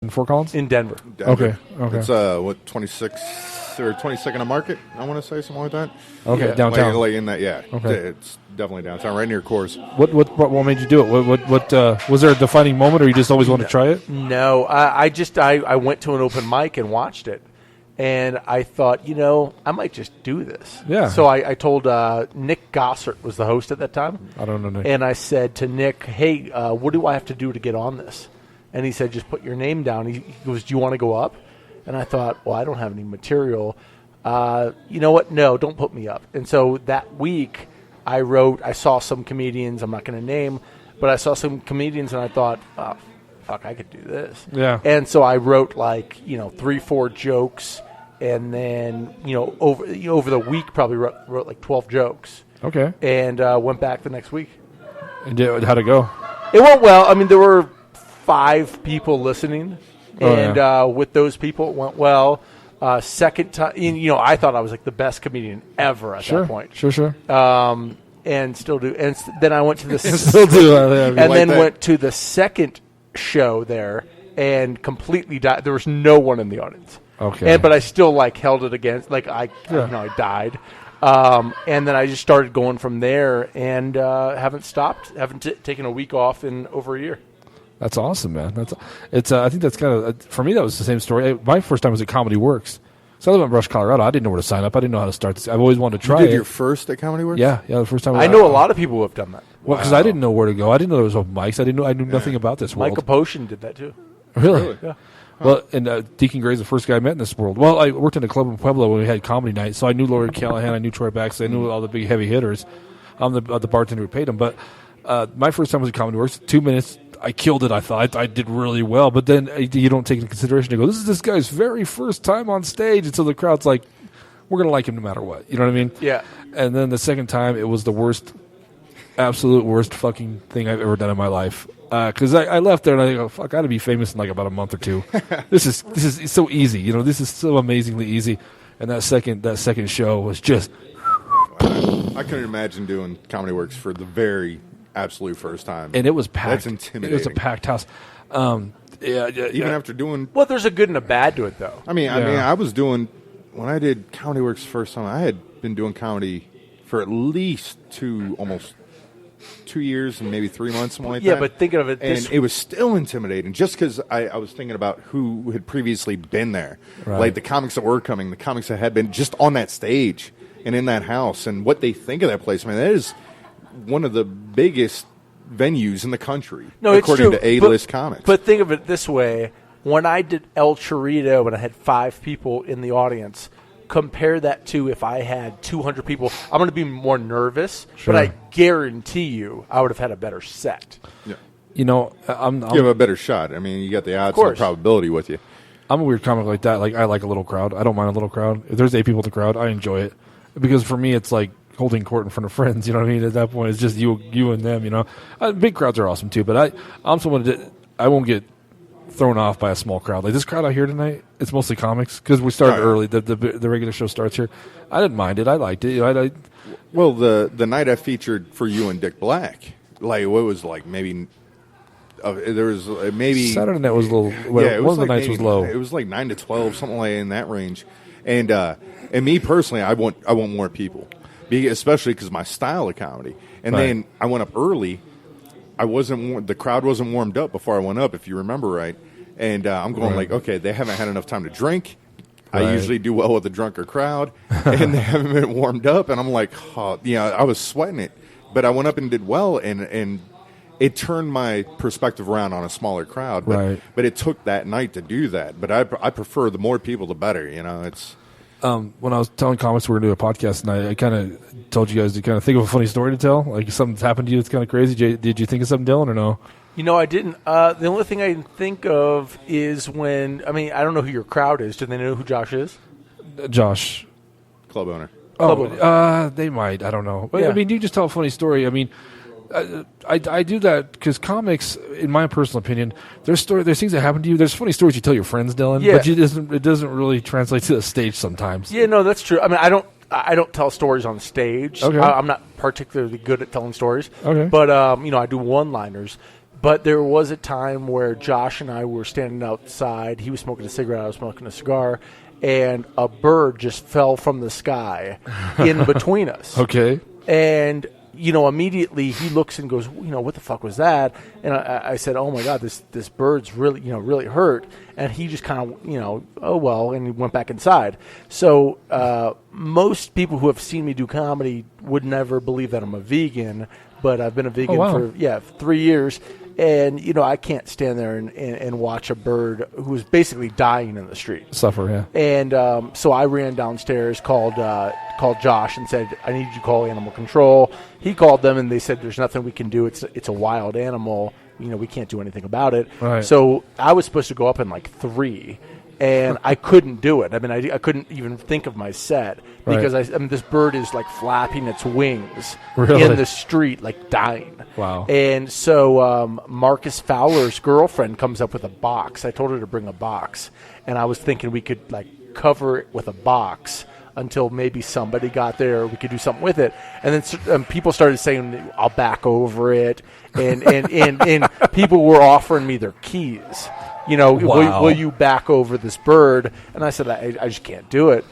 in Fort Collins? In Denver. Okay. It's 26 or 22nd of Market, I want to say, something like that. Okay, Yeah. downtown. Like in that, yeah. Okay. It's definitely downtown, right near Coors. What made you do it? What was there a defining moment, or you just always wanted to try it? No, I went to an open mic and watched it, and I thought, I might just do this. Yeah. So I told Nick Gossert was the host at that time. I don't know, Nick. And I said to Nick, hey, what do I have to do to get on this? And he said, just put your name down. He goes, do you want to go up? And I thought, well, I don't have any material. You know what? No, don't put me up. And so that week I saw some comedians, I'm not going to name, but I saw some comedians and I thought, oh, fuck, I could do this. Yeah. And so I wrote 3-4 jokes, and then, over the week probably wrote like 12 jokes. Okay. And went back the next week. And how'd it go? It went well. I mean, there were 5 people listening, and with those people, it went well. Second time, I thought I was like the best comedian ever at that point. Sure. And still do. And then I went to the Still do. Went to the second show there and completely died. There was no one in the audience. Okay. But I still held it against. I died. And then I just started going from there, and haven't stopped. Haven't taken a week off in over a year. That's awesome, man. I think that's kind of for me. That was the same story. My first time was at Comedy Works. So I live in Rush, Colorado. I didn't know where to sign up. I didn't know how to start this. I've always wanted to try it. You did your first at Comedy Works? Yeah, the first time. I know a lot of people who have done that. Well, because I didn't know where to go. I didn't know there was open mics. I knew nothing about this world. Michael Potion did that too. Really? Yeah. Well, and Deacon Gray's the first guy I met in this world. Well, I worked in a club in Pueblo when we had comedy night, so I knew Lori Callahan, I knew Troy Baxter, I knew all the big heavy hitters. I'm the bartender who paid them. But my first time was at Comedy Works. 2 minutes, I killed it. I thought I did really well. But then you don't take into consideration. You go, this is this guy's very first time on stage, and so the crowd's like, we're gonna like him no matter what. You know what I mean? Yeah. And then the second time, it was the worst, absolute worst fucking thing I've ever done in my life. Because I left there and I go, fuck, I got to be famous in about a month or two. This is so easy, this is so amazingly easy. And that second show was just. I couldn't imagine doing Comedy Works for the very absolute first time. And it was packed. That's intimidating. It was a packed house. Even after doing. Well, there's a good and a bad to it, though. I mean, I was doing when I did Comedy Works the first time. I had been doing comedy for at least almost 2 years and maybe 3 months, something like that. Yeah, but thinking of it, it was still intimidating just because I was thinking about who had previously been there, right. Like the comics that were coming, the comics that had been just on that stage and in that house, and what they think of that place. I mean, that is one of the biggest venues in the country, according to A-list comics. But think of it this way: when I did El Chorito, and I had 5 people in the audience. Compare that to if I had 200 people. I'm going to be more nervous, sure. But I guarantee you I would have had a better set. Yeah. You have a better shot. I mean, you got the odds and the probability with you. I'm a weird comic like that. I like a little crowd. I don't mind a little crowd. If there's 8 people in the crowd, I enjoy it. Because for me, it's like holding court in front of friends. You know what I mean? At that point, it's just you and them, Big crowds are awesome, too. But I'm someone that I won't get thrown off by a small crowd. Like this crowd out here tonight, it's mostly comics because we started early. The regular show starts here. I didn't mind it. I liked it. Well, the night I featured for you and Dick Black, what was maybe there was maybe Saturday night was a little. One of the nights was low. It was 9 to 12, something like in that range. And me personally, I want more people, especially because my style of comedy. And then I went up early. The crowd wasn't warmed up before I went up, if you remember right. And I'm going okay, they haven't had enough time to drink. Right. I usually do well with a drunker crowd, and they haven't been warmed up. And I'm like, I was sweating it. But I went up and did well, and it turned my perspective around on a smaller crowd. But it took that night to do that. But I prefer the more people, the better. It's. When I was telling comics we were going to do a podcast tonight, I kind of told you guys to kind of think of a funny story to tell, like something's happened to you that's kind of crazy. Did you think of something, Dylan, or no? I didn't. The only thing I can think of is when, I don't know who your crowd is. Do they know who Josh is? Josh. Club owner. They might. I don't know. But, you just tell a funny story. I do that because comics, in my personal opinion, there's things that happen to you. There's funny stories you tell your friends, Dylan, but it doesn't really translate to the stage sometimes. Yeah, no, that's true. I don't tell stories on stage. Okay. I'm not particularly good at telling stories. Okay. But I do one-liners. But there was a time where Josh and I were standing outside. He was smoking a cigarette. I was smoking a cigar. And a bird just fell from the sky in between us. Okay. And, immediately he looks and goes, what the fuck was that? And I said, oh, my God, this bird's really, really hurt. And he just kind of, oh, well, and he went back inside. So most people who have seen me do comedy would never believe that I'm a vegan. But I've been a vegan for 3 years. And, I can't stand there and watch a bird who's basically dying in the street. Suffer, yeah. And so I ran downstairs, called Josh and said, I need you to call animal control. He called them, and they said, there's nothing we can do. It's a wild animal. We can't do anything about it. Right. So I was supposed to go up in 3. And I couldn't do it. I mean, I couldn't even think of my set because this bird is flapping its wings in the street, dying. Wow. And so Marcus Fowler's girlfriend comes up with a box. I told her to bring a box, and I was thinking we could cover it with a box until maybe somebody got there. We could do something with it, and then people started saying, "I'll back over it," and people were offering me their keys. Wow. Will you back over this bird? And I said, I just can't do it.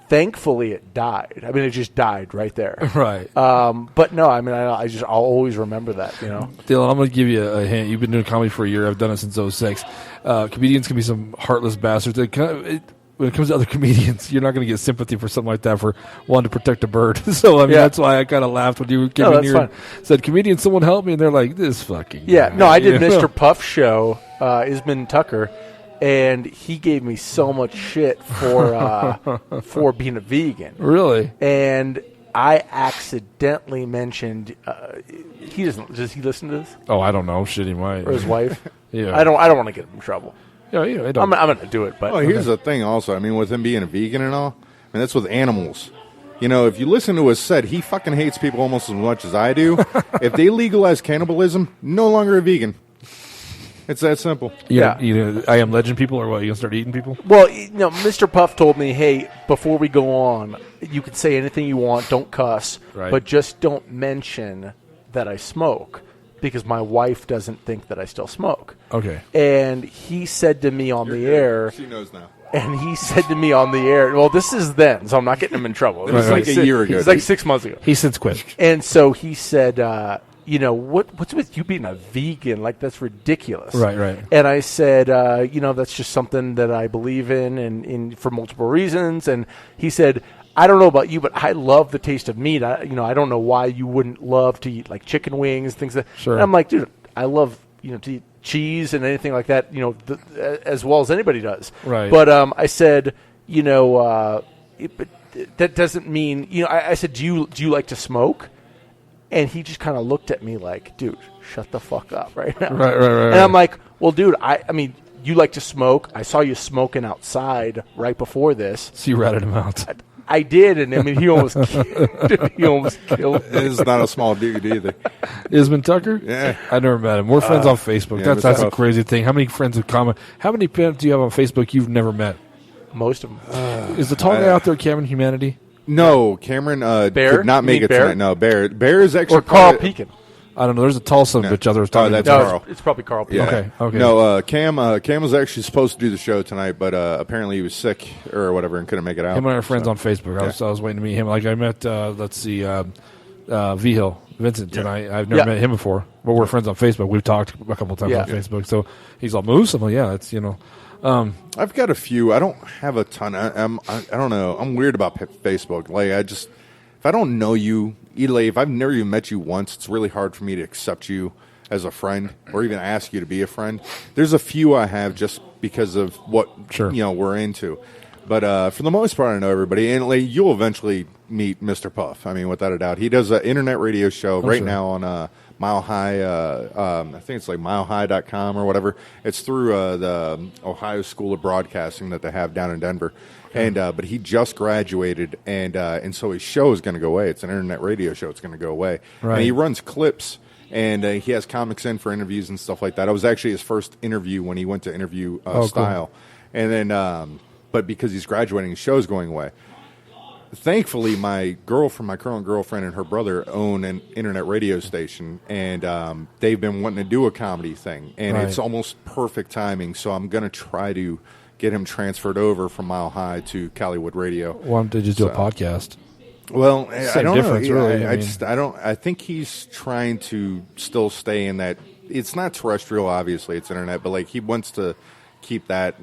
Thankfully, it died. I mean, it just died right there. Right. But no, I mean, I'll always remember that, Dylan, I'm going to give you a hint. You've been doing comedy for a year. I've done it since 06. Comedians can be some heartless bastards. When it comes to other comedians, you're not going to get sympathy for something like that for wanting to protect a bird. So, that's why I kind of laughed when you came in here and said, comedian, someone help me. And they're like, this fucking guy. No, I did Mr. Puff's show, Isman Tucker, and he gave me so much shit for being a vegan. Really? And I accidentally mentioned does he listen to this? Oh, I don't know. Shit, he might. Or his wife? Yeah. I don't want to get him in trouble. Yeah, I'm going to do it. But here's the thing also. I mean, with him being a vegan and all, that's with animals. If you listen to his set, he fucking hates people almost as much as I do. If they legalize cannibalism, no longer a vegan. It's that simple. Yeah. I Am Legend people, or what? You going to start eating people? Well, Mr. Puff told me, hey, before we go on, you can say anything you want, don't cuss, but just don't mention that I smoke, because my wife doesn't think that I still smoke. Okay. And he said to me on the air... She knows now. And he said to me on the air, well, this is then, so I'm not getting him in trouble. It was like a year ago. It was 6 months ago. He since quit. And so he said, what's with you being a vegan? That's ridiculous. Right. And I said, that's just something that I believe in and for multiple reasons. And he said, I don't know about you, but I love the taste of meat. I don't know why you wouldn't love to eat chicken wings, things that. Sure. And I'm like, dude, I love to eat cheese and anything like that, as well as anybody does. Right. But I said, but that doesn't mean I said, do you like to smoke? And he just kind of looked at me like, dude, shut the fuck up right now. Right. And I'm like, well, dude, I mean. You like to smoke. I saw you smoking outside right before this. So you ratted him out. I did, and I mean, he almost killed me. He's not a small dude either. Isman Tucker? Yeah. I never met him. We're friends on Facebook. Yeah, that's a crazy thing. How many friends have common? How many friends do you have on Facebook you've never met? Most of them. Is the tall guy out there Cameron Humanity? No, Cameron Bear? did not make it Bear? tonight. No, Bear is actually... Or Carl Pekin. I don't know. There's a tall son of a bitch out there. That's No, Carl. it's probably Carl Pekin. Yeah. Okay. No, Cam was actually supposed to do the show tonight, but apparently he was sick or whatever and couldn't make it out. Him and I are friends on Facebook. I was waiting to meet him. I met, V-Hill, Vincent, tonight. I've never met him before, but we're friends on Facebook. We've talked a couple times on Facebook. So he's all, Moose? I'm like, yeah, it's, I've got a few. I don't have a ton. I don't know. I'm weird about Facebook. If I don't know you, if I've never even met you once, it's really hard for me to accept you as a friend or even ask you to be a friend. There's a few I have just because of what we're into. But for the most part, I know everybody. And you'll eventually meet Mr. Puff. I mean, without a doubt. He does an internet radio show now on Mile High. I think it's milehigh.com or whatever. It's through the Ohio School of Broadcasting that they have down in Denver. And but he just graduated, and so his show is going to go away. It's an internet radio show. It's going to go away. Right. And he runs clips, and he has comics in for interviews and stuff like that. I was actually his first interview when he went to interview Style. Cool. And then, but because he's graduating, his show's going away. thankfully, my current girlfriend, and her brother own an internet radio station, and they've been wanting to do a comedy thing, and Right. it's almost perfect timing. So I'm going to try to get him transferred over from Mile High to Caliwood Radio. Why don't they just do a podcast? Well, I Same don't difference, know. really. I don't. I think he's trying to still stay in that. It's not terrestrial, obviously. It's internet, but like he wants to keep that.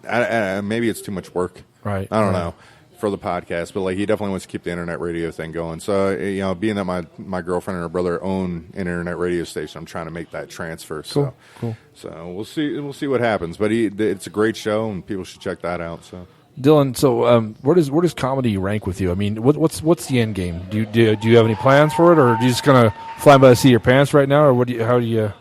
Maybe it's too much work. Right. I don't know for the podcast, but like he definitely wants to keep the internet radio thing going. So being that my girlfriend and her brother own an internet radio station, I'm trying to make that transfer. So Cool. So we'll see what happens. But it's a great show, and people should check that out. So. Dylan, so where does comedy rank with you? I mean, what's the end game? Do you have any plans for it, or are you just kind of flying by the seat of your pants right now, or how do you?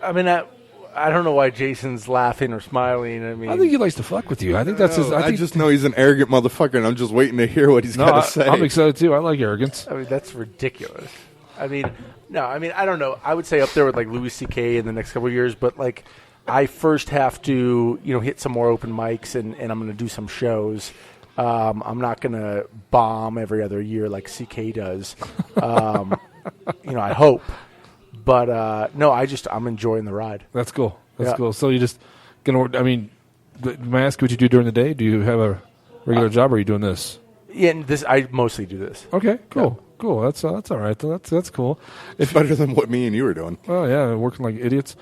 I mean, I don't know why Jason's laughing or smiling. I mean, I think he likes to fuck with you. I think that's his. I just know he's an arrogant motherfucker, and I'm just waiting to hear what he's got to say. I'm excited too. I like arrogance. I mean, that's ridiculous. I mean, no, I mean, I don't know. I would say up there with like Louis C.K. in the next couple of years, but like I first have to, hit some more open mics, and I'm going to do some shows. I'm not going to bomb every other year like C.K. does. I hope. But, no, I'm enjoying the ride. That's cool. That's cool. So you just going to, I mean, may I ask what you do during the day? Do you have a regular job, or are you doing this? Yeah, and I mostly do this. Okay, cool. Yeah. Cool. That's all right. That's cool. It's better than what me and you were doing. Oh, yeah, working like idiots.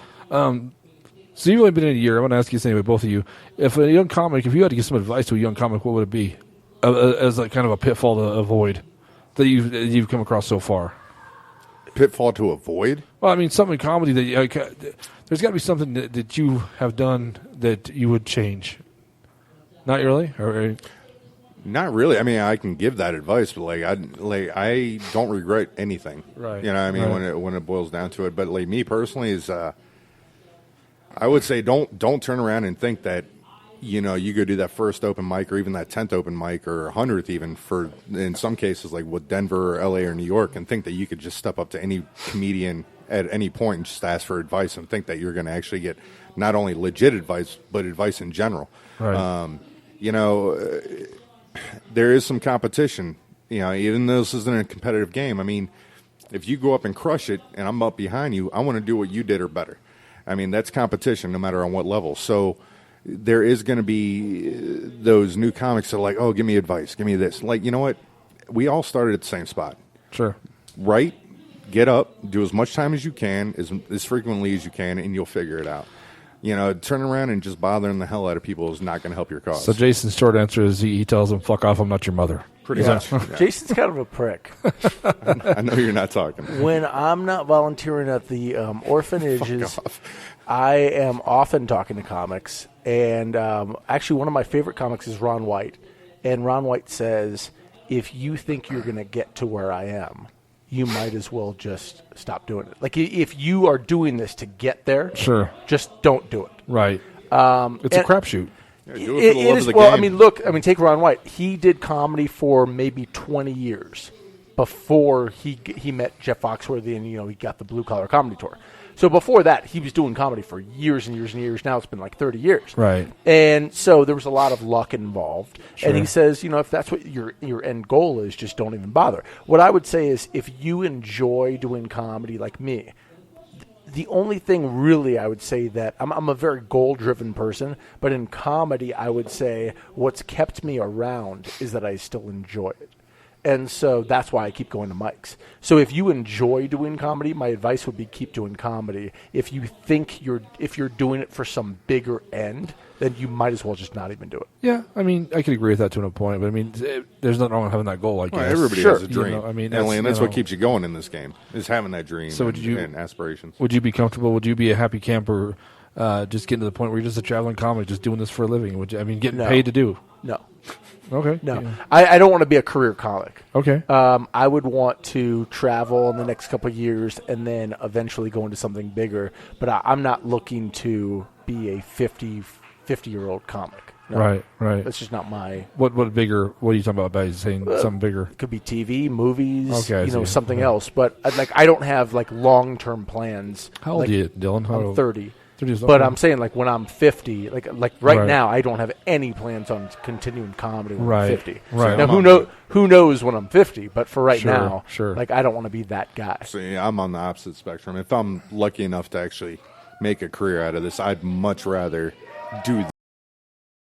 So you've only been in a year. I want to ask you this anyway, both of you. If you had to give some advice to a young comic, what would it be as like kind of a pitfall to avoid that you've come across so far? Pitfall to avoid? Well, I mean, something in comedy that there's got to be something that you have done that you would change. Not really, or not really. I mean, I can give that advice, but I don't regret anything. Right. You know what I mean? When it boils down to it. But like me personally is. I would say don't turn around and think that, you go do that first open mic or even that 10th open mic or 100th even for, in some cases, like with Denver or LA or New York, and think that you could just step up to any comedian at any point and just ask for advice and think that you're going to actually get not only legit advice, but advice in general. Right. There is some competition, even though this isn't a competitive game. I mean, if you go up and crush it and I'm up behind you, I want to do what you did or better. I mean, that's competition no matter on what level. So there is going to be those new comics that are like, oh, give me advice, give me this. Like, you know what? We all started at the same spot. Sure. Right? Get up, do as much time as you can, as frequently as you can, and you'll figure it out. Turning around and just bothering the hell out of people is not going to help your cause. So Jason's short answer is he tells them, fuck off, I'm not your mother. Pretty much. Yeah. Jason's kind of a prick. I know you're not talking. When I'm not volunteering at the orphanages, I am often talking to comics. And actually, one of my favorite comics is Ron White. And Ron White says, if you think you're going to get to where I am, you might as well just stop doing it. Like, if you are doing this to get there, sure, just don't do it. Right. It's a crapshoot. Yeah, do it for the love of the game. Well, I mean, take Ron White. He did comedy for maybe 20 years before he met Jeff Foxworthy and, he got the Blue Collar Comedy Tour. So before that, he was doing comedy for years and years and years. Now it's been like 30 years. Right. And so there was a lot of luck involved. Sure. And he says, if that's what your end goal is, just don't even bother. What I would say is if you enjoy doing comedy like me, the only thing really I would say that I'm a very goal-driven person, but in comedy I would say what's kept me around is that I still enjoy it. And so that's why I keep going to mics. So if you enjoy doing comedy, my advice would be keep doing comedy. If you think if you're doing it for some bigger end, then you might as well just not even do it. Yeah, I mean, I could agree with that to a point, but I mean, there's nothing wrong with having that goal. Like, everybody Sure. has a dream. I mean, and that's what keeps you going in this game is having that dream and aspirations. Would you be comfortable? Would you be a happy camper? Just getting to the point where you're just a traveling comic, just doing this for a living? Getting paid to do? No. Okay. No. Yeah. I don't want to be a career comic. Okay. I would want to travel in the next couple of years and then eventually go into something bigger. But I'm not looking to be a 50-year-old comic. No. Right. That's just not my... What bigger? What are you talking about by saying something bigger? It could be TV, movies, Okay, something else. But I don't have long-term plans. How old are you, Dylan? I'm 30. But I'm saying, like, when I'm 50, like right Right. now, I don't have any plans on continuing comedy when Right. I'm 50. Right. Now, who knows when I'm 50? But for right Sure, now, sure. like, I don't want to be that guy. So yeah, I'm on the opposite spectrum. If I'm lucky enough to actually make a career out of this, I'd much rather do